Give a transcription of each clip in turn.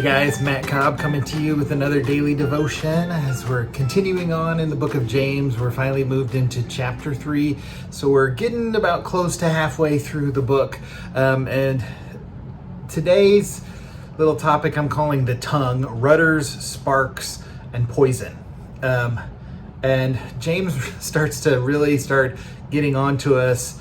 guys, Matt Cobb coming to you with another daily devotion as we're continuing on in the book of James. We're finally moved into chapter 3, so we're getting about close to halfway through the book. And today's little topic I'm calling the tongue: rudders, sparks, and poison. And James starts to really start getting on to us,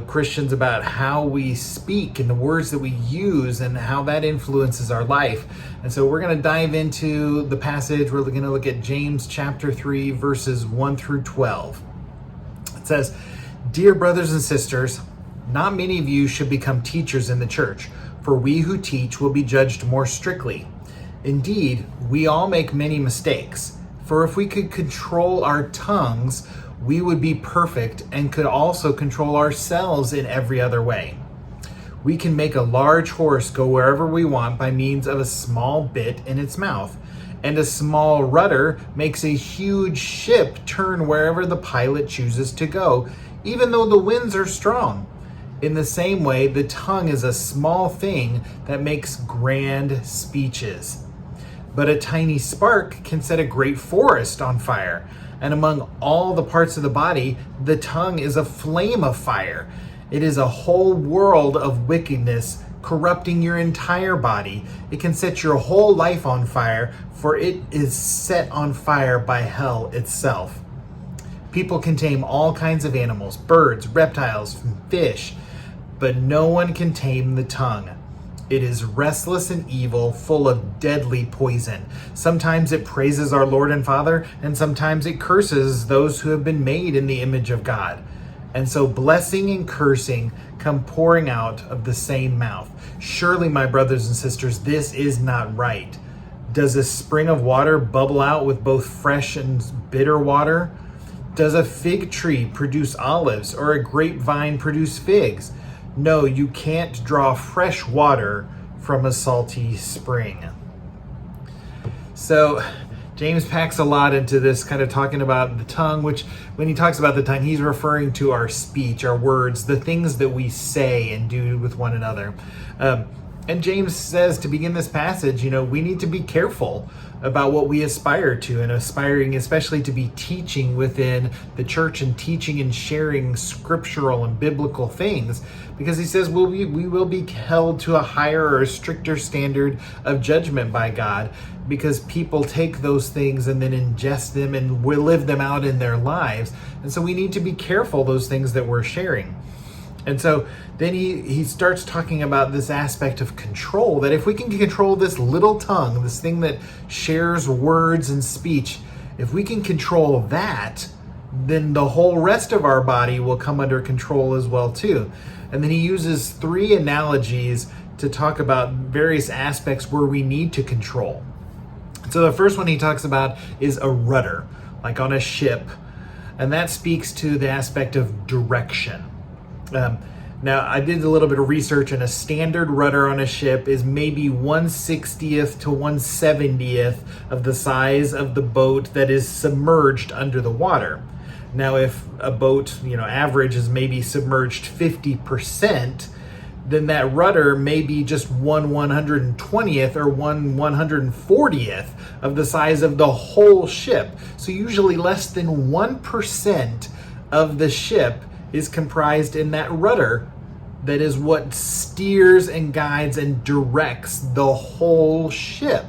Christians, about how we speak and the words that we use and how that influences our life. And so we're going to dive into the passage. We're going to look at James chapter 3, verses 1 through 12. It says, "Dear brothers and sisters, not many of you should become teachers in the church, for we who teach will be judged more strictly. Indeed, we all make many mistakes. For if we could control our tongues, we would be perfect and could also control ourselves in every other way. We can make a large horse go wherever we want by means of a small bit in its mouth, and a small rudder makes a huge ship turn wherever the pilot chooses to go, even though the winds are strong. In the same way, the tongue is a small thing that makes grand speeches. But a tiny spark can set a great forest on fire. And among all the parts of the body, the tongue is a flame of fire. It is a whole world of wickedness, corrupting your entire body. It can set your whole life on fire, for it is set on fire by hell itself. People can tame all kinds of animals, birds, reptiles, fish, but no one can tame the tongue. It is restless and evil, full of deadly poison. Sometimes it praises our Lord and Father, and sometimes it curses those who have been made in the image of God. And so blessing and cursing come pouring out of the same mouth. Surely, my brothers and sisters, this is not right. Does a spring of water bubble out with both fresh and bitter water? Does a fig tree produce olives, or a grapevine produce figs? No, you can't draw fresh water from a salty spring." So James packs a lot into this, kind of talking about the tongue, which when he talks about the tongue, he's referring to our speech, our words, the things that we say and do with one another. And James says, to begin this passage, we need to be careful about what we aspire to, and aspiring especially to be teaching within the church and teaching and sharing scriptural and biblical things, because he says we will be held to a higher or a stricter standard of judgment by God, because people take those things and then ingest them and will live them out in their lives. And so we need to be careful those things that we're sharing. And so then he starts talking about this aspect of control, that if we can control this little tongue, this thing that shares words and speech, if we can control that, then the whole rest of our body will come under control as well too. And then he uses 3 analogies to talk about various aspects where we need to control. So the first one he talks about is a rudder, like on a ship, and that speaks to the aspect of direction. Now, I did a little bit of research, and a standard rudder on a ship is maybe 1/60th to 1/70th of the size of the boat that is submerged under the water. Now, if a boat, average is maybe submerged 50%, then that rudder may be just 1/120th or 1/140th of the size of the whole ship. So usually less than 1% of the ship is comprised in that rudder that is what steers and guides and directs the whole ship.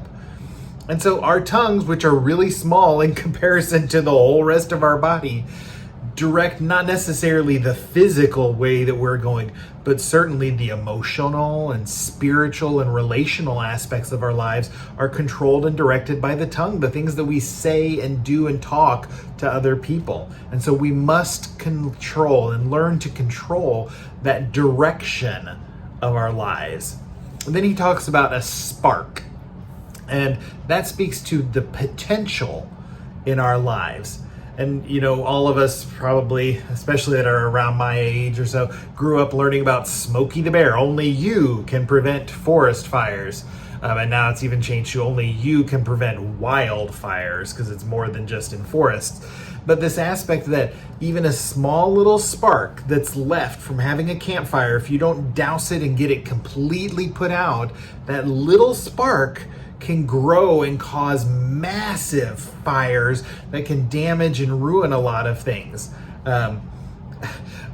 And so our tongues, which are really small in comparison to the whole rest of our body, direct not necessarily the physical way that we're going, but certainly the emotional and spiritual and relational aspects of our lives are controlled and directed by the tongue, the things that we say and do and talk to other people. And so we must control and learn to control that direction of our lives. And then he talks about a spark, and that speaks to the potential in our lives. And, all of us probably, especially that are around my age or so, grew up learning about Smokey the Bear. Only you can prevent forest fires. And now it's even changed to only you can prevent wildfires, because it's more than just in forests. But this aspect that even a small little spark that's left from having a campfire, if you don't douse it and get it completely put out, that little spark can grow and cause massive fires that can damage and ruin a lot of things.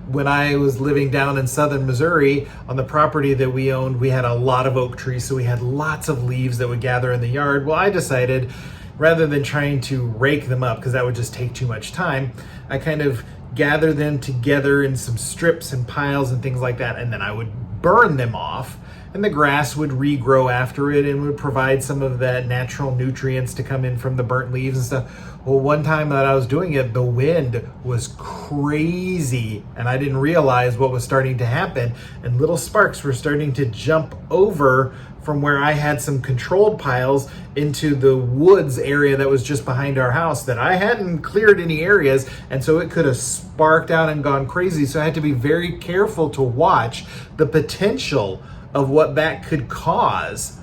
When I was living down in southern Missouri, on the property that we owned, we had a lot of oak trees, so we had lots of leaves that would gather in the yard. Well, I decided, rather than trying to rake them up, because that would just take too much time, I kind of gather them together in some strips and piles and things like that, and then I would burn them off, and the grass would regrow after it and would provide some of that natural nutrients to come in from the burnt leaves and stuff. Well, one time that I was doing it, the wind was crazy, and I didn't realize what was starting to happen, and little sparks were starting to jump over from where I had some controlled piles into the woods area that was just behind our house that I hadn't cleared any areas, and so it could have sparked out and gone crazy. So I had to be very careful to watch the potential of what that could cause.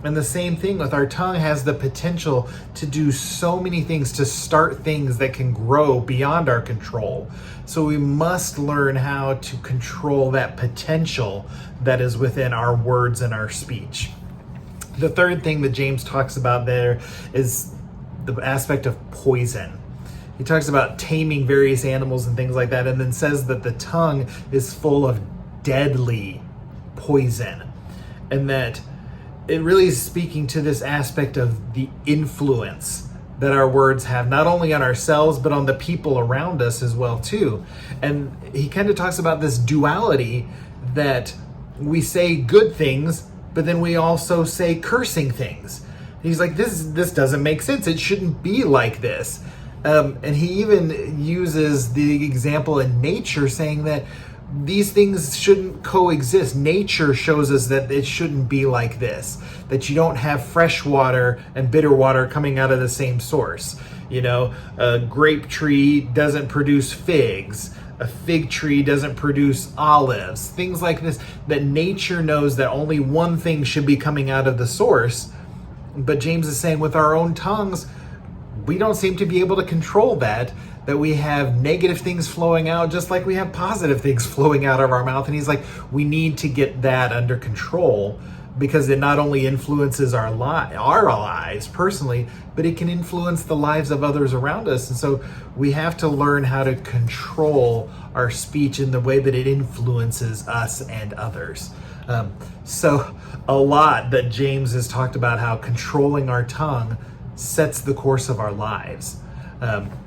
And the same thing with our tongue has the potential to do so many things, to start things that can grow beyond our control. So we must learn how to control that potential that is within our words and our speech. The third thing that James talks about there is the aspect of poison. He talks about taming various animals and things like that, and then says that the tongue is full of deadly poison, and that it really is speaking to this aspect of the influence that our words have, not only on ourselves, but on the people around us as well too. And he kind of talks about this duality that we say good things, but then we also say cursing things. He's like, this doesn't make sense. It shouldn't be like this. And he even uses the example in nature, saying that these things shouldn't coexist. Nature shows us that it shouldn't be like this, that you don't have fresh water and bitter water coming out of the same source. You know, a grape tree doesn't produce figs. A fig tree doesn't produce olives. Things like this, that nature knows that only one thing should be coming out of the source. But James is saying with our own tongues, we don't seem to be able to control that we have negative things flowing out just like we have positive things flowing out of our mouth. And he's like, we need to get that under control, because it not only influences our lives personally, but it can influence the lives of others around us. And so we have to learn how to control our speech in the way that it influences us and others. So a lot that James has talked about, how controlling our tongue sets the course of our lives,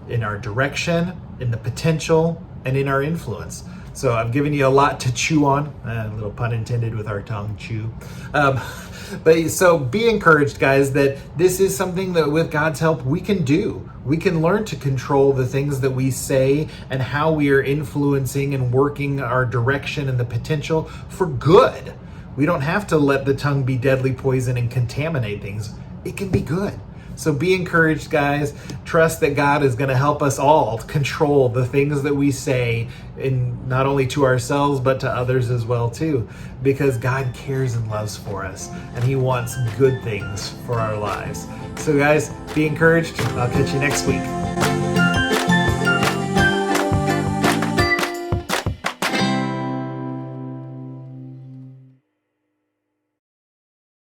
in our direction, in the potential, and in our influence. So I've given you a lot to chew on, a little pun intended with our tongue, chew. But so be encouraged, guys, that this is something that with God's help we can do. We can learn to control the things that we say and how we are influencing and working our direction and the potential for good. We don't have to let the tongue be deadly poison and contaminate things. It can be good. So be encouraged, guys. Trust that God is going to help us all control the things that we say, in not only to ourselves, but to others as well too, because God cares and loves for us, and he wants good things for our lives. So guys, be encouraged. I'll catch you next week.